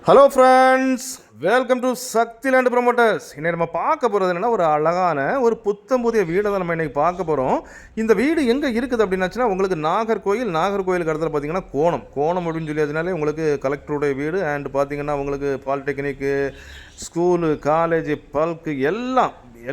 Hello friends, welcome to Shakti land promoters. இன்னைக்கு நம்ம பார்க்க போகிறது என்னென்னா, ஒரு அழகான ஒரு புத்தம் புதிய வீடை தான் நம்ம இன்றைக்கி பார்க்க போகிறோம். இந்த வீடு எங்கே இருக்குது அப்படின்னாச்சுன்னா, உங்களுக்கு நாகர்கோயிலுக்கு இடத்துல பார்த்தீங்கன்னா கோணம் அப்படின்னு சொல்லியாச்சுனாலே உங்களுக்கு கலெக்டருடைய வீடு அண்ட் பார்த்தீங்கன்னா உங்களுக்கு பாலிடெக்னிக்கு, ஸ்கூலு, காலேஜ், பல்க்கு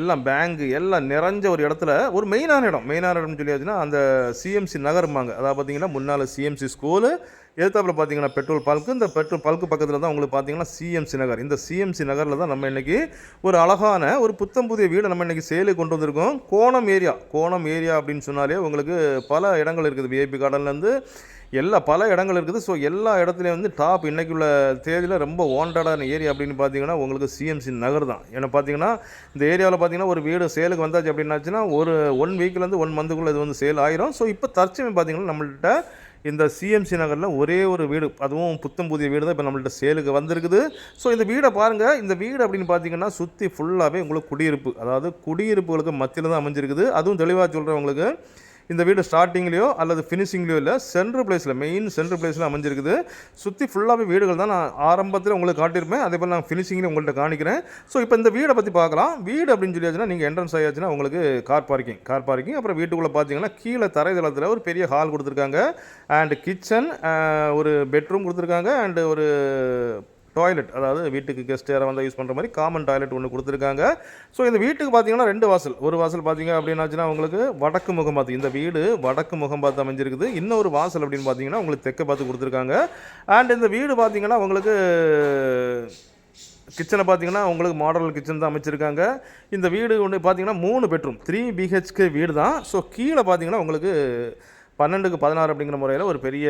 எல்லாம் பேங்கு எல்லாம் நிறைஞ்ச ஒரு இடத்துல ஒரு மெயினான இடம்னு சொல்லியாச்சுன்னா அந்த சிஎம்சி நகர்மாங்க. அதாவது பார்த்தீங்கன்னா முன்னால் சிஎம்சி ஸ்கூலு, எதிர்த்தாப்பில் பார்த்தீங்கன்னா பெட்ரோல் பல்க்கு. இந்த பெட்ரோல் பல்க்கு பக்கத்தில் தான் உங்களுக்கு பார்த்தீங்கன்னா சிஎம்சி நகர். இந்த சிஎம்சி நகரில் தான் நம்ம இன்றைக்கி ஒரு அழகான ஒரு புத்தம் புதிய வீடு நம்ம இன்றைக்கி சேலுக்கு கொண்டு வந்திருக்கோம். கோணம் ஏரியா அப்படின்னு சொன்னாலே உங்களுக்கு பல இடங்கள் இருக்குது. விஐபி கார்டன்லேருந்து பல இடங்கள் இருக்குது. ஸோ எல்லா இடத்துலையும் வந்து டாப் இன்றைக்குள்ள தேதியில் ரொம்ப வாண்டடான ஏரியா அப்படின்னு பார்த்தீங்கன்னா உங்களுக்கு சிஎம்சி நகர் தான். ஏன்னா பார்த்தீங்கன்னா இந்த ஏரியாவில் பார்த்தீங்கன்னா ஒரு வீடு சேலுக்கு வந்தாச்சு அப்படின்னாச்சுன்னா ஒரு 1 வீக்லேருந்து 1 மந்த்துக்குள்ளே இது வந்து சேல் ஆயிரும். ஸோ இப்போ தற்சமயம் பார்த்தீங்கன்னா நம்மள்கிட்ட இந்த சிஎம்சி நகரில் ஒரே ஒரு வீடு, அதுவும் புத்தம் புதிய வீடு தான் இப்போ நம்மள்ட்ட சேலுக்கு வந்திருக்குது. ஸோ இந்த வீடை பாருங்கள். இந்த வீடு அப்படின்னு பார்த்தீங்கன்னா சுற்றி ஃபுல்லாகவே உங்களுக்கு குடியிருப்பு, அதாவது குடியிருப்புகளுக்கு மத்தியில் தான் அமைஞ்சிருக்குது. அதுவும் தெளிவாக சொல்கிறேன் உங்களுக்கு, இந்த வீடு ஸ்டார்டிங்லேயோ அல்லது ஃபினிஷிங்லேயோ இல்லை, மெயின் சென்ட்ரல் பிளேஸில் அமைஞ்சிருக்குது. சுற்றி ஃபுல்லாகவே வீடுகள் தான் நான் ஆரம்பத்தில் உங்களுக்கு காட்டியிருப்பேன். அதே போல் நான் ஃபினிஷிங்லேயும் உங்கள்கிட்ட காணிக்கிறேன். ஸோ இப்போ இந்த வீடை பற்றி பார்க்கலாம். வீடு அப்படின்னு சொல்லியாச்சுன்னா நீங்கள் என்ட்ரன்ஸ் ஆயாச்சுன்னா உங்களுக்கு கார் பார்க்கிங். அப்புறம் வீட்டுக்குள்ளே பார்த்தீங்கன்னா கீழே தரைதளத்தில் ஒரு பெரிய ஹால் கொடுத்துருக்காங்க அண்ட் கிச்சன், ஒரு பெட்ரூம் கொடுத்துருக்காங்க அண்டு ஒரு டாய்லெட், அதாவது வீட்டுக்கு கெஸ்ட் யாரை வந்தால் யூஸ் பண்ணுற மாதிரி காமன் டாய்லெட் ஒன்று கொடுத்துருக்காங்க. ஸோ இந்த வீட்டுக்கு பார்த்தீங்கன்னா 2 வாசல். ஒரு வாசல் பார்த்தீங்க அப்படின்னாச்சுன்னா உங்களுக்கு வடக்கு முகம் பார்த்து, இந்த வீடு வடக்கு முகம் பார்த்து அமைஞ்சிருக்குது. இன்னொரு வாசல் அப்படின்னு பார்த்தீங்கன்னா உங்களுக்கு தெற்க பார்த்து கொடுத்துருக்காங்க. அண்ட் இந்த வீடு பார்த்தீங்கன்னா உங்களுக்கு கிச்சனை பார்த்தீங்கன்னா உங்களுக்கு மாடல் கிச்சன் தான் அமைச்சிருக்காங்க. இந்த வீடு ஒன்று பார்த்தீங்கன்னா 3 பெட்ரூம் 3 BHK வீடு தான். ஸோ கீழே பார்த்தீங்கன்னா உங்களுக்கு 12க்கு 16 அப்படிங்கிற முறையில் ஒரு பெரிய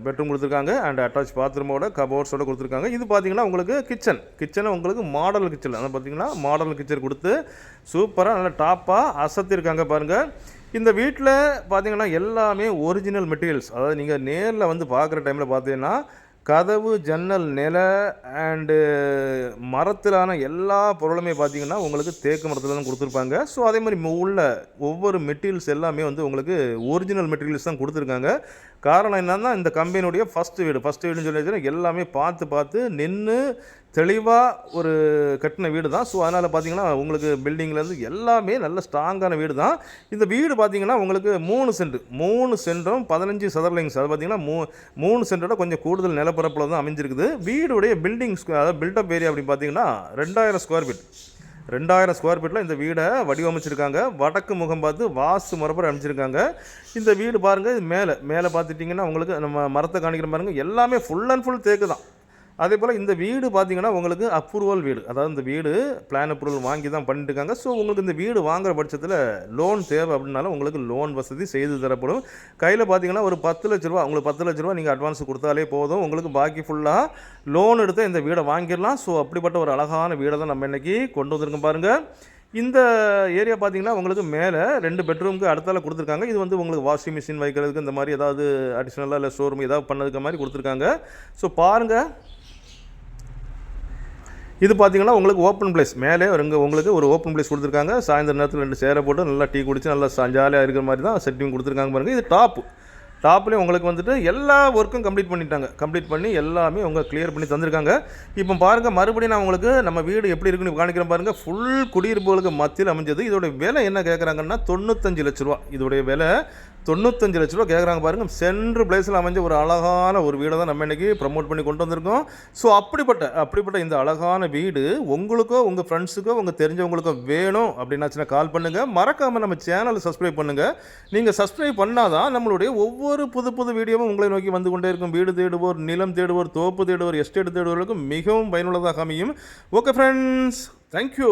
பெட்ரூம் கொடுத்துருக்காங்க அண்ட் அட்டாச் பாத்ரூமோட கபோர்ட்ஸோடு கொடுத்துருக்காங்க. இது பார்த்தீங்கன்னா உங்களுக்கு கிச்சனை உங்களுக்கு மாடல் கிச்சன், அதை பார்த்தீங்கன்னா மாடல் கிச்சன் கொடுத்து சூப்பராக நல்லா டாப்பாக அசத்திருக்காங்க பாருங்கள். இந்த வீட்டில் பார்த்தீங்கன்னா எல்லாமே ஒரிஜினல் மெட்டீரியல்ஸ். அதாவது நீங்கள் நேரில் வந்து பார்க்குற டைமில் பார்த்தீங்கன்னா கதவு, ஜன்னல், நிலை அண்டு மரத்திலான எல்லா பொருளுமே பார்த்தீங்கன்னா உங்களுக்கு தேக்கு மரத்தில் தான் கொடுத்துருப்பாங்க. ஸோ அதே மாதிரி உள்ள ஒவ்வொரு மெட்டீரியல்ஸ் எல்லாமே வந்து உங்களுக்கு ஒரிஜினல் மெட்டீரியல்ஸ் தான் கொடுத்துருக்காங்க. காரணம் என்னன்னா இந்த கம்பெனியுடைய ஃபஸ்ட்டு வீடுன்னு சொல்லி எல்லாமே பார்த்து நின்று தெளிவாக ஒரு கட்டின வீடு தான். ஸோ அதனால் பார்த்தீங்கன்னா உங்களுக்கு பில்டிங்லேருந்து எல்லாமே நல்ல ஸ்ட்ராங்கான வீடு தான். இந்த வீடு பார்த்தீங்கன்னா உங்களுக்கு 3 சென்ட்டும் 15 சதுரலிங்ஸ், அது பார்த்தீங்கன்னா 3 சென்ட்டோட கொஞ்சம் கூடுதல் நிலப்பரப்பில் தான் அமைஞ்சிருக்குது. வீடுடைய அதாவது பில்டப் ஏரியா அப்படின்னு பார்த்தீங்கன்னா 2000 ஸ்கொயர் ஃபீட். 2000 ஸ்கொயர் ஃபீட்டில் இந்த வீடை வடிவமைச்சிருக்காங்க. வடக்கு முகம் பார்த்து வாஸ்து முறைப்படி அமைச்சிருக்காங்க. இந்த வீடு பாருங்கள், மேலே பார்த்துட்டிங்கன்னா உங்களுக்கு நம்ம மரத்தை காணிக்கிற பாருங்கள், எல்லாமே ஃபுல் அண்ட் ஃபுல் தேக்கு தான். அதே போல் இந்த வீடு பார்த்தீங்கன்னா உங்களுக்கு அப்ரூவல் வீடு, அதாவது இந்த வீடு பிளான் அப்ரூவல் வாங்கி தான் பண்ணிட்டுருக்காங்க. ஸோ உங்களுக்கு இந்த வீடு வாங்குகிற பட்சத்தில் லோன் தேவை அப்படின்னாலும் உங்களுக்கு லோன் வசதி செய்து தரப்படும். கையில் பார்த்தீங்கன்னா ஒரு 10 லட்ச ரூபா, உங்களுக்கு 10 லட்ச ரூபா நீங்கள் அட்வான்ஸ் கொடுத்தாலே போதும், உங்களுக்கு பாக்கி ஃபுல்லாக லோன் எடுத்து இந்த வீடை வாங்கிடலாம். ஸோ அப்படிப்பட்ட ஒரு அழகான வீடை தான் நம்ம இன்றைக்கி கொண்டு வந்திருக்கோம் பாருங்கள். இந்த ஏரியா பார்த்தீங்கன்னா உங்களுக்கு மேலே 2 பெட்ரூமுக்கு அடுத்தால கொடுத்துருக்காங்க. இது வந்து உங்களுக்கு வாஷிங் மிஷின் வைக்கிறதுக்கு இந்த மாதிரி ஏதாவது அடிஷ்னலாக இல்லை ஷோரூம் ஏதாவது பண்ணதுக்கு மாதிரி கொடுத்துருக்காங்க. ஸோ பாருங்கள், இது பார்த்தீங்கன்னா உங்களுக்கு ஓப்பன் பிளேஸ், மேலே உங்களுக்கு ஒரு ஓப்பன் பிளேஸ் கொடுத்துருக்காங்க. சாயந்தரம் நேரத்தில் 2 சேரை போட்டு நல்லா டீ குடிச்சு நல்லா ஜாலியாக இருக்கிற மாதிரி தான் செட்டிங் கொடுத்துருக்காங்க பாருங்கள். இது டாப்லேயே உங்களுக்கு வந்துட்டு எல்லா ஒர்க்கும் கம்ப்ளீட் பண்ணி எல்லாமே அவங்க கிளியர் பண்ணி தந்திருக்காங்க. இப்போ பாருங்கள், மறுபடியும் நான் உங்களுக்கு நம்ம வீடு எப்படி இருக்குன்னு காணிக்கிறேன் பாருங்கள். ஃபுல் குடியிருப்புகளுக்கு மத்தியில் அமைஞ்சது. இதோடைய விலை என்ன கேட்குறாங்கன்னா 95 லட்ச ரூபா. இதோடைய விலை 95 லட்ச ரூபா கேட்குறாங்க பாருங்கள். சென்ட்ரல் பிளேஸில் அமைஞ்ச ஒரு அழகான ஒரு வீடை தான் நம்ம இன்றைக்கி ப்ரமோட் பண்ணி கொண்டு வந்திருக்கோம். ஸோ அப்படிப்பட்ட இந்த அழகான வீடு உங்களுக்கோ உங்கள் ஃப்ரெண்ட்ஸுக்கோ உங்கள் தெரிஞ்சவங்களுக்கோ வேணும் அப்படின்னாச்சுன்னா கால் பண்ணுங்கள். மறக்காமல் நம்ம சேனலை சப்ஸ்கிரைப் பண்ணுங்கள். நீங்கள் சப்ஸ்கிரைப் பண்ணால் தான் நம்மளுடைய ஒவ்வொரு புது வீடியோவும் உங்களை நோக்கி வந்து கொண்டே இருக்கும். வீடு தேடுவோர், நிலம் தேடுவோர், தோப்பு தேடுவோர், எஸ்டேட் தேடுவோர்களுக்கு மிகவும் பயனுள்ளதாக அமையும். Okay friends, thank you.